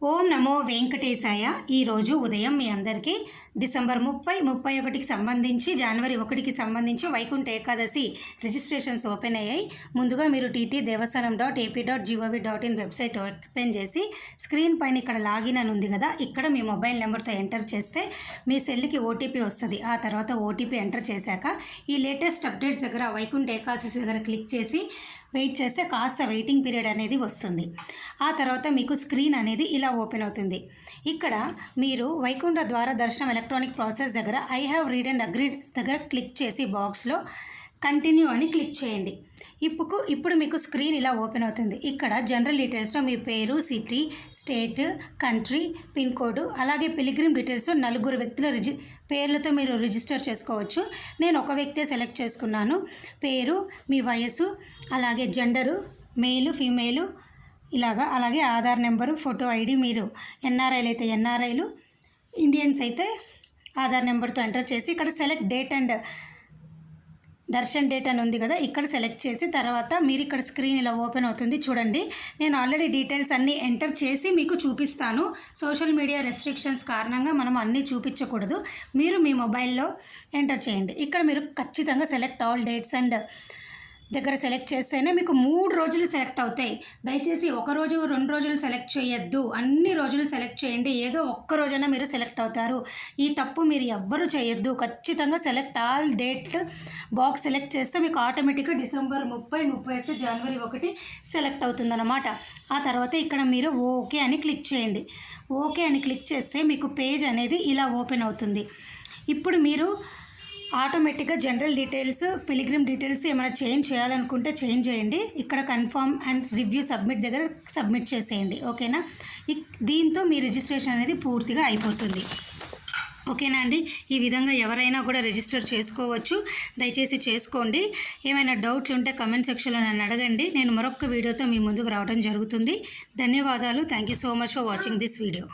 ఓం నమో వెంకటేశాయ. ఈరోజు ఉదయం మీ అందరికీ డిసెంబర్ 30, 31కి సంబంధించి జనవరి 1కి సంబంధించి వైకుంఠ ఏకాదశి రిజిస్ట్రేషన్స్ ఓపెన్ అయ్యాయి. ముందుగా మీరు tt.devasanam.ap.gov.in వెబ్సైట్ ఓపెన్ చేసి స్క్రీన్ పైన ఇక్కడ లాగిన్ అని ఉంది కదా, ఇక్కడ మీ మొబైల్ నెంబర్తో ఎంటర్ చేస్తే మీ సెల్కి ఓటీపీ వస్తుంది. ఆ తర్వాత ఓటీపీ ఎంటర్ చేశాక ఈ లేటెస్ట్ అప్డేట్స్ దగ్గర వైకుంఠ ఏకాదశి దగ్గర క్లిక్ చేసి వెయిట్ చేస్తే కాస్త వెయిటింగ్ పీరియడ్ అనేది వస్తుంది. ఆ తర్వాత మీకు స్క్రీన్ అనేది ఇలా ఓపెన్ అవుతుంది. ఇక్కడ మీరు వైకుంఠ ద్వార దర్శనం ఎలక్ట్రానిక్ ప్రాసెస్ దగ్గర I have read and agreed దగ్గర క్లిక్ చేసి బాక్స్లో కంటిన్యూ అని క్లిక్ చేయండి. ఇప్పుడు మీకు స్క్రీన్ ఇలా ఓపెన్ అవుతుంది. ఇక్కడ జనరల్ డీటెయిల్స్లో మీ పేరు, city, state, country, pin code, అలాగే పిలిగ్రిమ్ డీటెయిల్స్లో 4 వ్యక్తుల పేర్లతో మీరు రిజిస్టర్ చేసుకోవచ్చు. నేను ఒక వ్యక్తే సెలెక్ట్ చేసుకున్నాను. పేరు, మీ వయసు, అలాగే జెండరు, మేలు, ఫీమేలు, అలాగే ఆధార్ నెంబరు, ఫోటో ఐడి. మీరు ఎన్ఆర్ఐలు అయితే ఎన్ఆర్ఐలు, ఇండియన్స్ అయితే ఆధార్ నెంబర్తో ఎంటర్ చేసి ఇక్కడ select date and Darshan date అని ఉంది కదా, ఇక్కడ సెలెక్ట్ చేసి తర్వాత మీరు ఇక్కడ స్క్రీన్ ఇలా ఓపెన్ అవుతుంది. చూడండి, నేను ఆల్రెడీ డీటెయిల్స్ అన్నీ ఎంటర్ చేసి మీకు చూపిస్తాను. సోషల్ మీడియా రెస్ట్రిక్షన్స్ కారణంగా మనం అన్నీ చూపించకూడదు. మీరు మీ మొబైల్లో ఎంటర్ చేయండి. ఇక్కడ మీరు ఖచ్చితంగా సెలెక్ట్ ఆల్ డేట్స్ అండ్ దగ్గర సెలెక్ట్ చేస్తేనే మీకు 3 రోజులు సెలెక్ట్ అవుతాయి. దయచేసి 1 రోజు 2 రోజులు సెలెక్ట్ చేయొద్దు, అన్ని రోజులు సెలెక్ట్ చేయండి. ఏదో ఒక్క రోజైనా మీరు సెలెక్ట్ అవుతారు. ఈ తప్పు మీరు ఎవ్వరూ చేయొద్దు. ఖచ్చితంగా select all date box select చేస్తే మీకు ఆటోమేటిక్గా డిసెంబర్ 30, 31, జనవరి 1 సెలెక్ట్ అవుతుందన్నమాట. ఆ తర్వాత ఇక్కడ మీరు ఓకే అని క్లిక్ చేయండి. ఓకే అని క్లిక్ చేస్తే మీకు పేజ్ అనేది ఇలా ఓపెన్ అవుతుంది. ఇప్పుడు మీరు ఆటోమేటిక్గా జనరల్ డీటెయిల్స్, పిలిగ్రిమ్ డీటెయిల్స్ ఏమైనా చేంజ్ చేయాలనుకుంటే చేంజ్ చేయండి. ఇక్కడ కన్ఫర్మ్ అండ్ రివ్యూ సబ్మిట్ దగ్గర సబ్మిట్ చేసేయండి. ఓకేనా? దీంతో మీ రిజిస్ట్రేషన్ అనేది పూర్తిగా అయిపోతుంది. ఓకేనా అండి? ఈ విధంగా ఎవరైనా కూడా రిజిస్టర్ చేసుకోవచ్చు. దయచేసి చేసుకోండి. ఏమైనా డౌట్లు ఉంటే కమెంట్ సెక్షన్లో నన్ను అడగండి. నేను మరొక వీడియోతో మీ ముందుకు రావడం జరుగుతుంది. ధన్యవాదాలు. Thank you so much for watching this video.